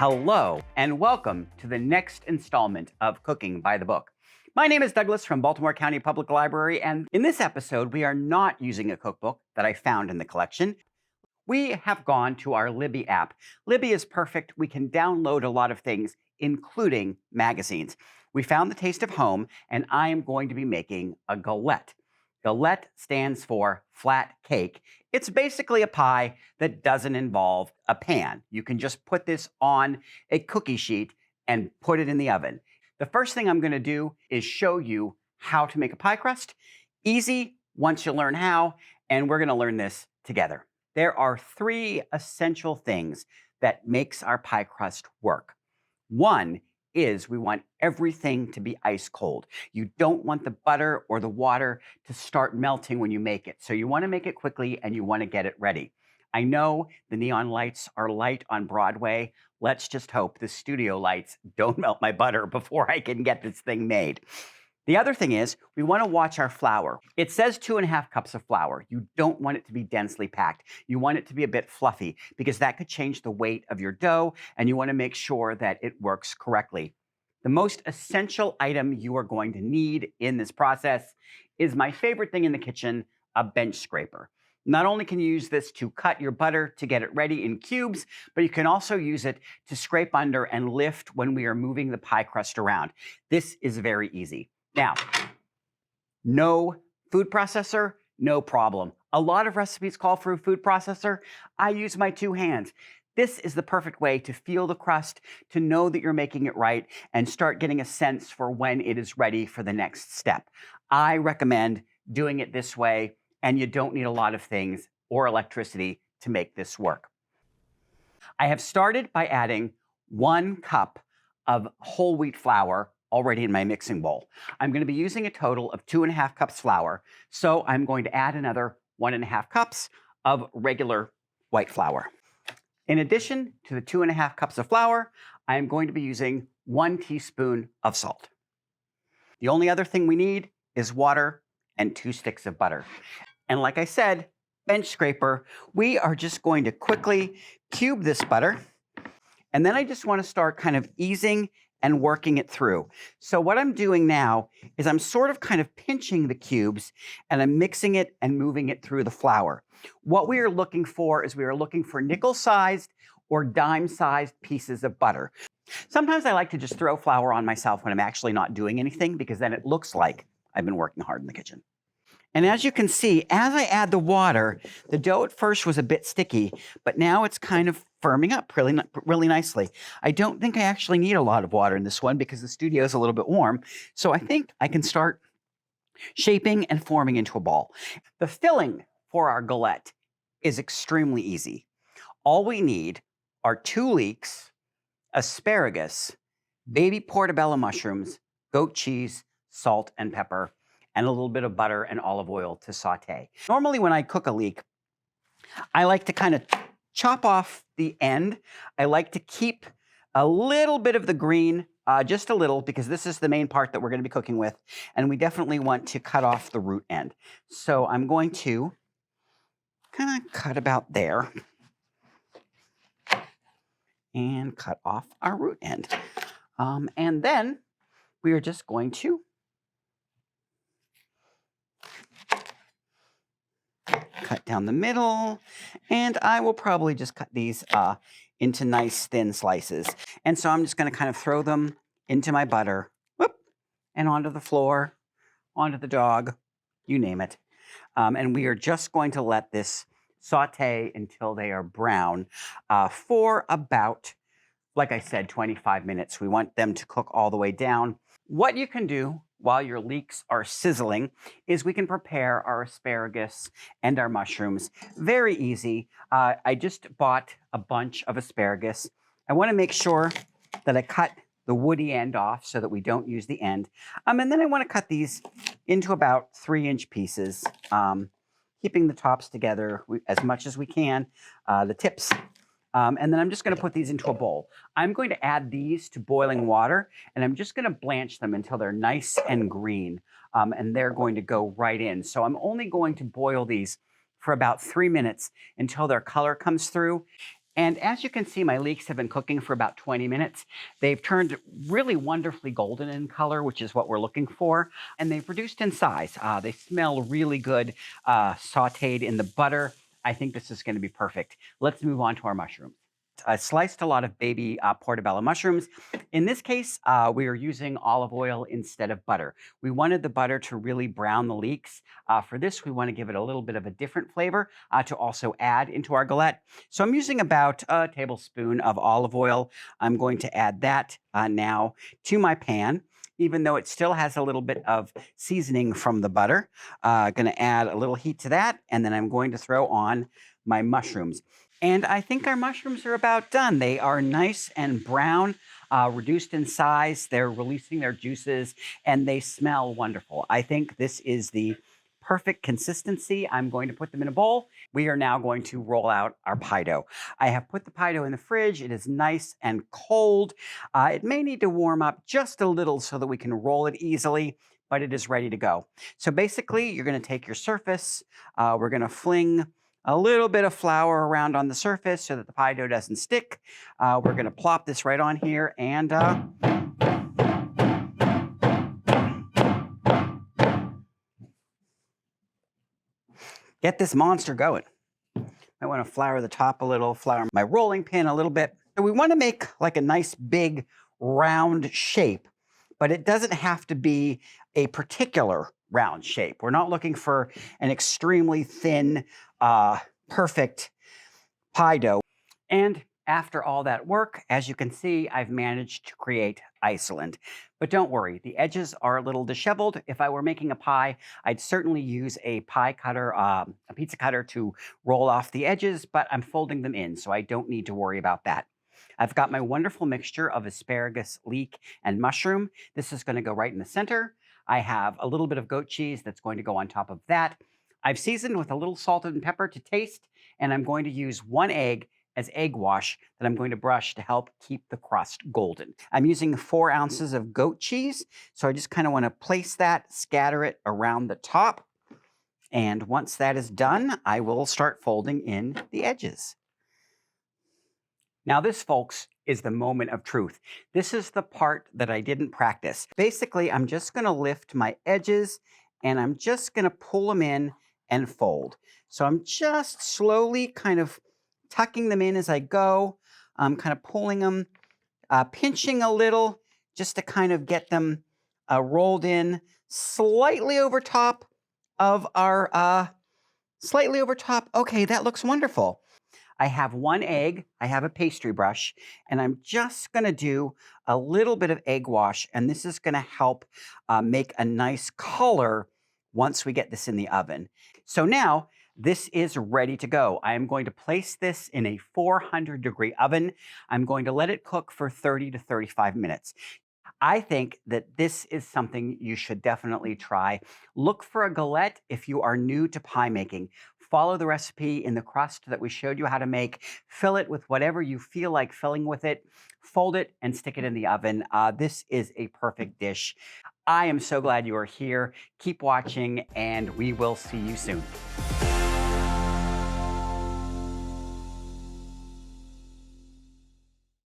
Hello, and welcome to the next installment of Cooking by the Book. My name is Douglas from Baltimore County Public Library, and in this episode, we are not using a cookbook that I found in the collection. We have gone to our Libby app. Libby is perfect. We can download a lot of things, including magazines. We found The Taste of Home, and I am going to be making a galette. Galette stands for flat cake. It's basically a pie that doesn't involve a pan. You can just put this on a cookie sheet and put it in the oven. The first thing I'm going to do is show you how to make a pie crust. Easy once you learn how, and we're going to learn this together. There are three essential things that makes our pie crust work. One is we want everything to be ice cold. You don't want the butter or the water to start melting when you make it. So you want to make it quickly and you want to get it ready. I know the neon lights are light on Broadway. Let's just hope the studio lights don't melt my butter before I can get this thing made. The other thing is we want to watch our flour. It says 2.5 cups of flour. You don't want it to be densely packed. You want it to be a bit fluffy because that could change the weight of your dough, and you want to make sure that it works correctly. The most essential item you are going to need in this process is my favorite thing in the kitchen, a bench scraper. Not only can you use this to cut your butter to get it ready in cubes, but you can also use it to scrape under and lift when we are moving the pie crust around. This is very easy. Now, no food processor, no problem. A lot of recipes call for a food processor. I use my two hands. This is the perfect way to feel the crust, to know that you're making it right, and start getting a sense for when it is ready for the next step. I recommend doing it this way, and you don't need a lot of things or electricity to make this work. I have started by adding 1 cup of whole wheat flour already in my mixing bowl. I'm going to be using a total of 2.5 cups flour, so I'm going to add another 1.5 cups of regular white flour. In addition to the 2.5 cups of flour, I am going to be using 1 teaspoon of salt. The only other thing we need is water and 2 sticks of butter. And like I said, bench scraper, we are just going to quickly cube this butter, and then I just want to start kind of easing and working it through. So what I'm doing now is I'm sort of kind of pinching the cubes and I'm mixing it and moving it through the flour. What we are looking for is we are looking for nickel-sized or dime-sized pieces of butter. Sometimes I like to just throw flour on myself when I'm actually not doing anything because then it looks like I've been working hard in the kitchen. And as you can see, as I add the water, the dough at first was a bit sticky, but now it's kind of firming up really nicely. I don't think I actually need a lot of water in this one because the studio is a little bit warm. So I think I can start shaping and forming into a ball. The filling for our galette is extremely easy. All we need are 2 leeks, asparagus, baby portobello mushrooms, goat cheese, salt and pepper, and a little bit of butter and olive oil to saute. Normally when I cook a leek, I like to kind of chop off the end. I like to keep a little bit of the green, just a little, because this is the main part that we're going to be cooking with, and we definitely want to cut off the root end. So I'm going to kind of cut about there and cut off our root end. And then we are just going to cut down the middle, and I will probably just cut these into nice thin slices. And so I'm just going to kind of throw them into my butter, whoop, and onto the floor, onto the dog, you name it. And we are just going to let this saute until they are brown for about, like I said, 25 minutes. We want them to cook all the way down. What you can do while your leeks are sizzling is we can prepare our asparagus and our mushrooms. Very easy. I just bought a bunch of asparagus. I want to make sure that I cut the woody end off so that we don't use the end. And then I want to cut these into about 3-inch pieces, keeping the tops together as much as we can, the tips. And then I'm just going to put these into a bowl. I'm going to add these to boiling water, and I'm just going to blanch them until they're nice and green, and they're going to go right in. So I'm only going to boil these for about 3 minutes until their color comes through. And as you can see, my leeks have been cooking for about 20 minutes. They've turned really wonderfully golden in color, which is what we're looking for. And they've reduced in size. They smell really good, sauteed in the butter. I think this is going to be perfect. Let's move on to our mushrooms. I sliced a lot of baby portobello mushrooms. In this case, we are using olive oil instead of butter. We wanted the butter to really brown the leeks. For this, we want to give it a little bit of a different flavor to also add into our galette. So I'm using about a tablespoon of olive oil. I'm going to add that now to my pan. Even though it still has a little bit of seasoning from the butter, going to add a little heat to that, and then I'm going to throw on my mushrooms. And I think our mushrooms are about done. They are nice and brown, reduced in size. They're releasing their juices and they smell wonderful. I think this is the perfect consistency. I'm going to put them in a bowl. We are now going to roll out our pie dough. I have put the pie dough in the fridge. It is nice and cold. It may need to warm up just a little so that we can roll it easily, but it is ready to go. So basically, you're going to take your surface. We're going to fling a little bit of flour around on the surface so that the pie dough doesn't stick. We're going to plop this right on here and get this monster going. I want to flour the top a little, flour my rolling pin a little bit. So we want to make like a nice big round shape, but it doesn't have to be a particular round shape. We're not looking for an extremely thin, perfect pie dough. And after all that work, as you can see, I've managed to create Iceland. But don't worry, the edges are a little disheveled. If I were making a pie, I'd certainly use a pie cutter, a pizza cutter to roll off the edges, but I'm folding them in, so I don't need to worry about that. I've got my wonderful mixture of asparagus, leek, and mushroom. This is going to go right in the center. I have a little bit of goat cheese that's going to go on top of that. I've seasoned with a little salt and pepper to taste, and I'm going to use 1 egg as egg wash that I'm going to brush to help keep the crust golden. I'm using 4 ounces of goat cheese, so I just kind of want to place that, scatter it around the top, and once that is done, I will start folding in the edges. Now this, folks, is the moment of truth. This is the part that I didn't practice. Basically, I'm just going to lift my edges and I'm just going to pull them in and fold. So I'm just slowly kind of tucking them in as I go. I'm kind of pulling them, pinching a little just to kind of get them rolled in slightly over top of our, Okay, that looks wonderful. I have 1 egg, I have a pastry brush, and I'm just going to do a little bit of egg wash, and this is going to help make a nice color once we get this in the oven. So now this is ready to go. I am going to place this in a 400-degree oven. I'm going to let it cook for 30 to 35 minutes. I think that this is something you should definitely try. Look for a galette if you are new to pie making. Follow the recipe in the crust that we showed you how to make. Fill it with whatever you feel like filling with it. Fold it and stick it in the oven. This is a perfect dish. I am so glad you are here. Keep watching, and we will see you soon.